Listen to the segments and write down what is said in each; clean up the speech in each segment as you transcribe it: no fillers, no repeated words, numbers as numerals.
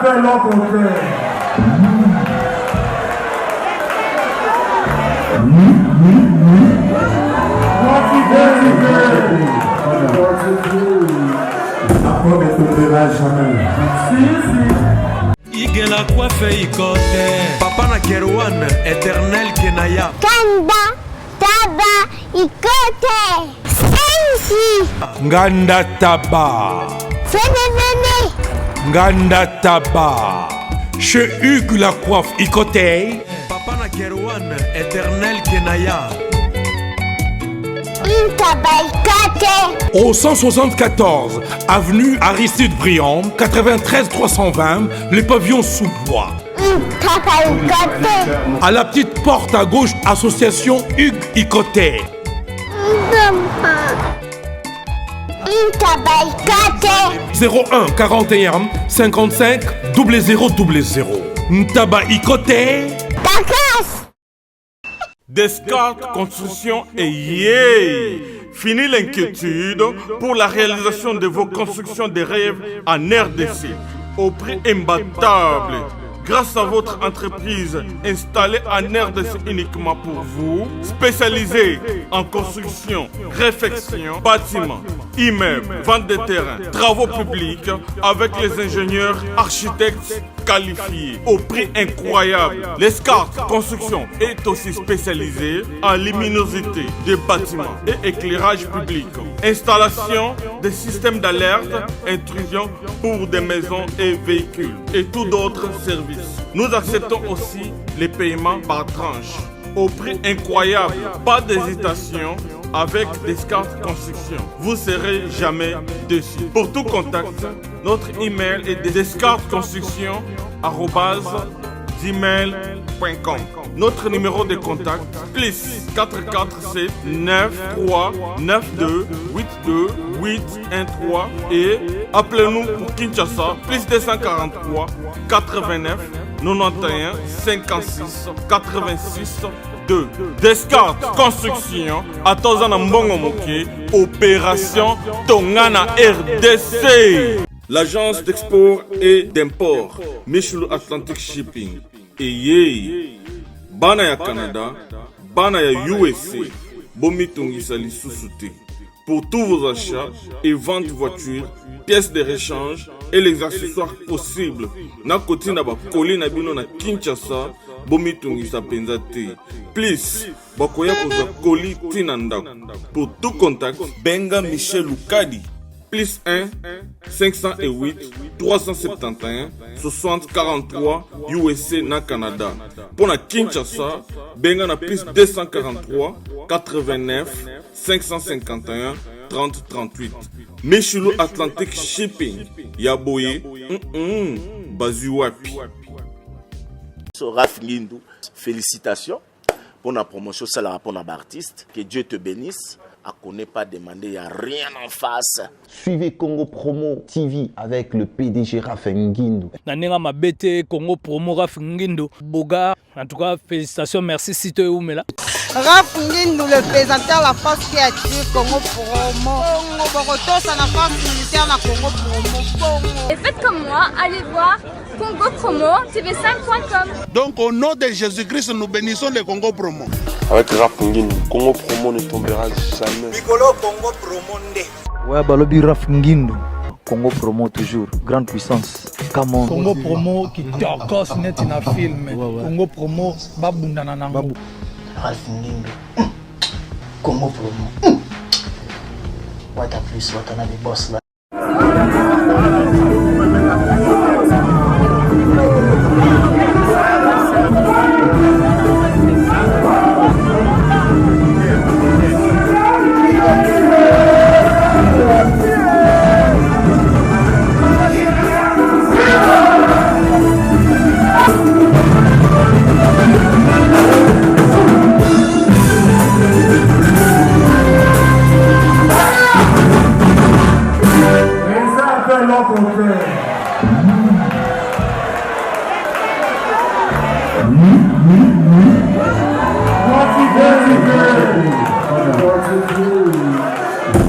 fait leur contraire. Après, ne tombera jamais. Ige la coiffe ikote. Papa na Kerouan, éternel Kenaya. Kanda, taba, ikote. Sensi. Nganda taba. Fenenene. Nganda taba. Chez Hugues la coiffe ikote. Papa na Kerouan, éternel Kenaya. Au 174 avenue Aristide Briand, 93 320, le pavillon sous bois. À la petite porte à gauche, association Hugues Ikoté. 01 41 55 0000. Ntaba Ikoté. Descartes Construction et yeah! Fini l'inquiétude pour la réalisation de vos constructions de rêves en RDC au prix imbattable. Grâce à votre entreprise installée en RDC uniquement pour vous, spécialisée en construction, réfection, bâtiments, immeubles, vente de terrains, travaux publics avec les ingénieurs architectes qualifiés au prix incroyable. Descartes Construction est aussi spécialisée en luminosité des bâtiments et éclairage public. Installation des systèmes d'alerte, intrusion pour des maisons et véhicules et tout d'autres services. Nous acceptons aussi les paiements par tranche au prix incroyable. Pas d'hésitation avec Descartes Construction. Vous ne serez jamais déçus. Pour tout contact, notre email est descartesconstruction@gmail.com. Notre numéro de contact plus 447 93 92 82 813 et appelez-nous pour Kinshasa plus 243 89 91 56 86 2. Descartes Construction à Tozana Mbongo Moké, opération Tongana RDC. L'agence d'export et d'import Michel Atlantic Shipping et Yei Bana ya Canada, Bana ya USA, Bomitungisa Lissusute. Pour tous vos achats et ventes de voitures, pièces de rechange et les accessoires possibles. Na koti na ba koli na bino na Kinshasa, Bomitungisa Penzate. Please, bakoya koza koli tinandako. Pour tout contact, Benga Michel Lukadi. Plus 1 508 371 60 43 USA na Canada. Pour la Kinshasa, benga na plus 243 89 551 30 38. Michelo Atlantic Shipping. Yaboye. Bazuwapi. Raf Ngindou, félicitations pour la promotion, ça la rapport à l'artiste. Que Dieu te bénisse. À connaît pas demander, il n'y a rien en face. Suivez Congo Promo TV avec le PDG Raf Ngindou. Nanenga Mabete, Congo Promo Raf Ngindou. Boga, en tout cas, félicitations, merci Sito Oumela. Raf Ngindou, le présentateur de la force créative Congo Promo. Boroto, ça la force militaire de Congo Promo. Et faites comme moi, allez voir Congo Promo, tv5.com. Donc au nom de Jésus-Christ, nous bénissons le Congo Promo. Avec Raf Ngindou, Congo Promo ne tombera jamais. Bigolo Congo Promo nde. Ouais, Balobi Raf Ngindou. Congo Promo toujours, grande puissance. Come on. Congo Promo qui t'orgosse net in a film. Congo Promo, babundana nango. Raf Ngindou. Congo Promo. What a plus, what a boss là.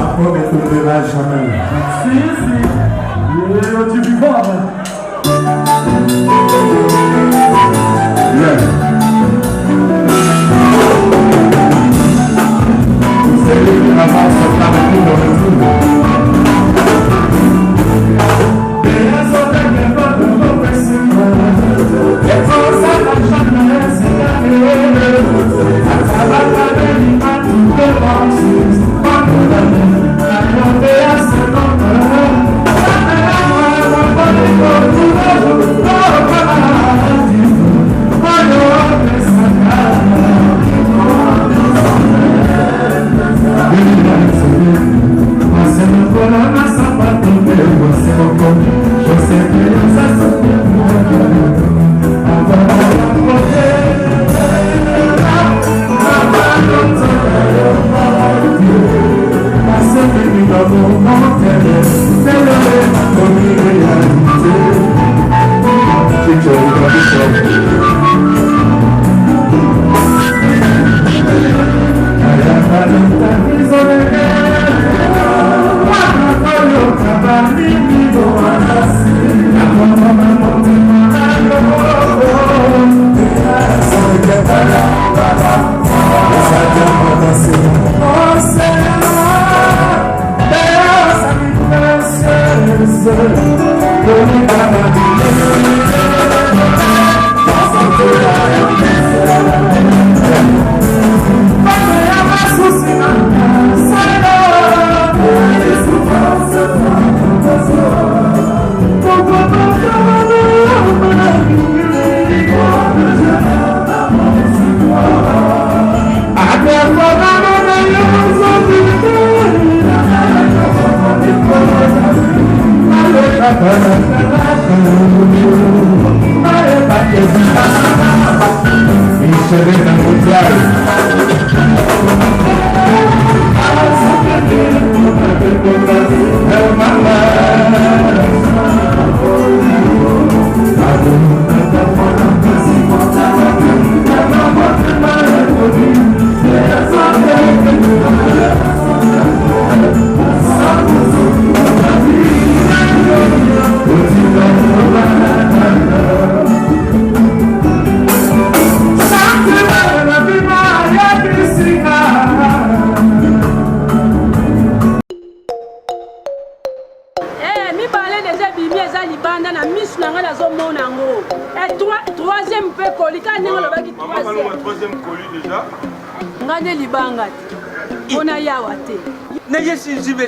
Après, ne tombera jamais. Si, tu vivras.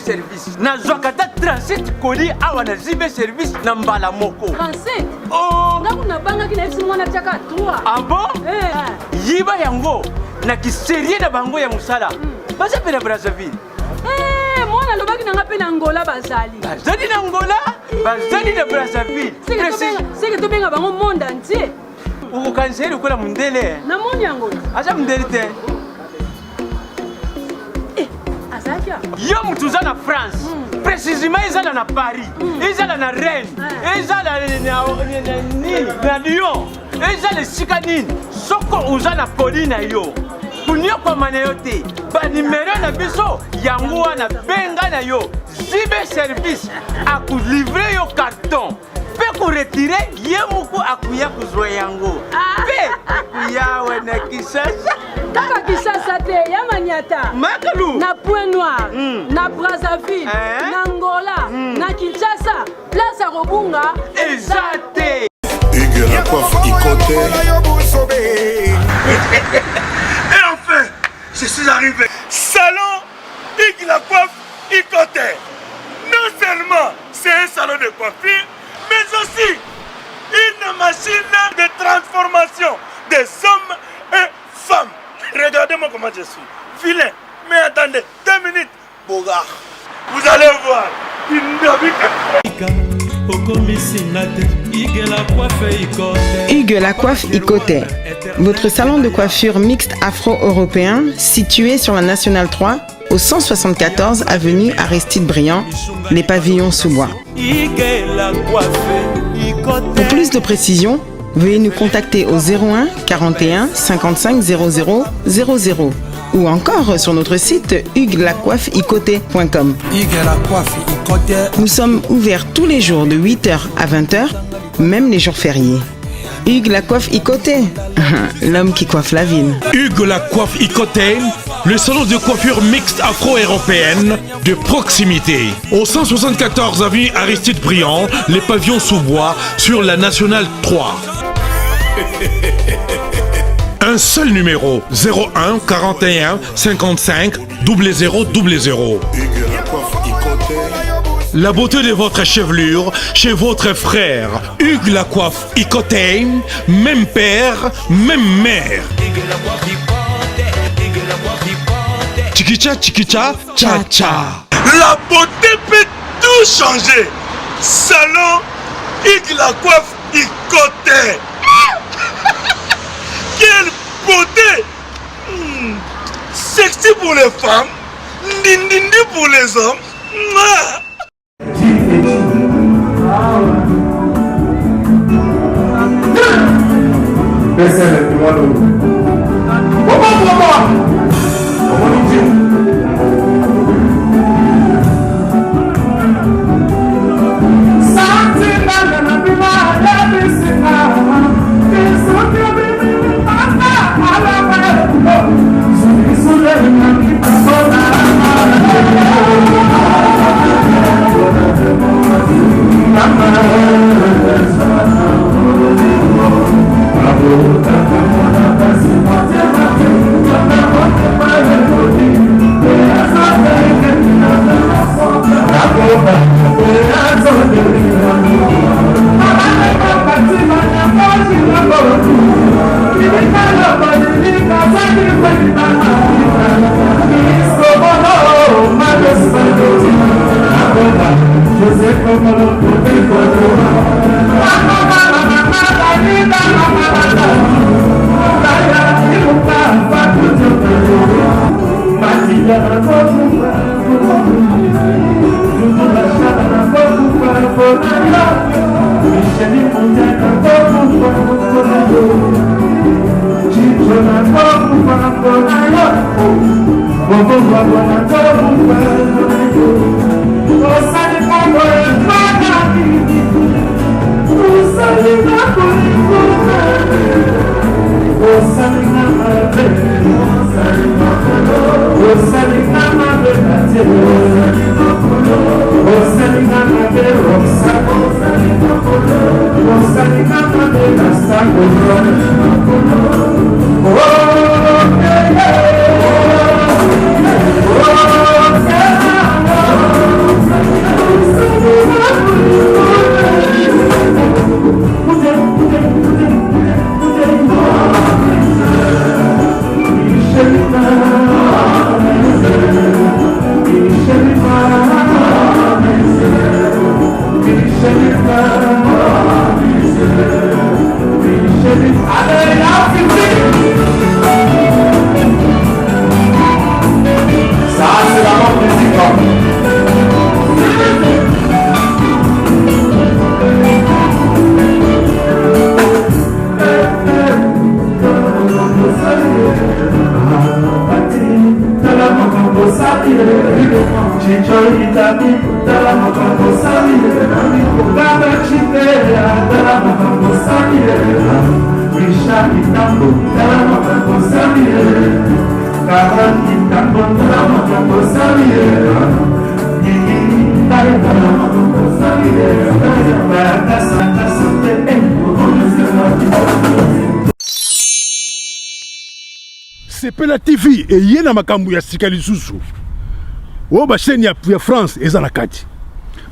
service na zwakata transit koli awa na zibe service na mbala moko transit oh ngaku na banga kina isi mwana chaka 3 ah bon yiba yango na kiserie na bango ya musala basa pena Brazzaville mwana lobaki na ngape na Angola bazali na Angola bazali na Brazzaville seke to benga bango monde entier ukanseri kola mundele na moni yango acha mundele te yo mutuza na France précisément ezala na Paris ezala na Rennes ezala na Lyon ezala sika nini soko uza na poli na yo kunyokoma na yo te banimero na biso yango wana benga na yo zibe service akulivre yo carton pe kuretire ye muku akuya kuzwa yango pe akuyawe na Kisasa kaka Kisasa te ya Maniata Makalu na Point Noir na Brazzaville na Angola na Kinshasa place à Robunga ezate Hugues la coiffe Ikote. Et enfin je suis arrivé salon Hugues la coiffe Ikote. Non seulement c'est un salon de coiffure mais aussi une machine de transformation des hommes et femmes. Regardez-moi comment je suis. Filet. Mais attendez, 2 minutes. Bogart. Vous allez voir. Hugues la coiffe Ikote. Votre salon de coiffure mixte afro-européen situé sur la Nationale 3 au 174 avenue Aristide Briand, les pavillons sous bois. Pour plus de précisions, veuillez nous contacter au 01 41 55 00 00 ou encore sur notre site hugueslacoiffeikote.com. Nous sommes ouverts tous les jours de 8h à 20h, même les jours fériés. Hugues la coiffe Ikote, l'homme qui coiffe la ville. Hugues la coiffe Ikote, le salon de coiffure mixte afro-européenne de proximité. Au 174 avenue Aristide Briand, les pavillons sous bois sur la Nationale 3. Un seul numéro, 01 41 55 00 00. La beauté de votre chevelure chez votre frère. Hugues la coiffe Ikote, même père, même mère. Chikicha, chikicha, cha cha. La beauté peut tout changer. Salon Hugues la coiffe Ikote. Quelle beauté! Sexy pour les femmes, dindindi pour les hommes. Laissez les doigts de vous. Sepela TV et yena makambu ya sika lisusu. O ba chaîne ya France eza na kati.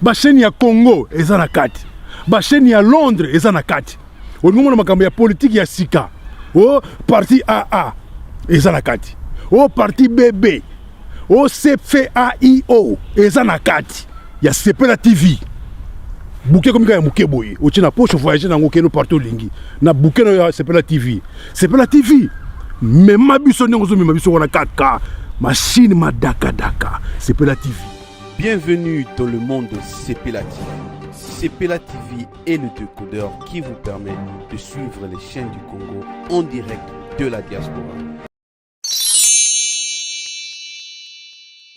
Ba chaîne ya Congo eza na kati. Ba chaîne ya Londres eza na kati. O ngomona makambu ya politique ya sika. O parti AA eza na kati. O parti BB. O CFAIO eza na kati. Ya Sepela TV. Bouquet comme ya muke boye. O tina poche voyager na ngokeno partout lingi. Na bouquet no ya Sepela TV. Sepela TV. Mais ma biso n'engozo mais ma biso on a 4K machine ma daka Sepela TV. Bienvenue dans le monde de Sepela TV. Sepela TV est le décodeur qui vous permet de suivre les chaînes du Congo en direct de la diaspora.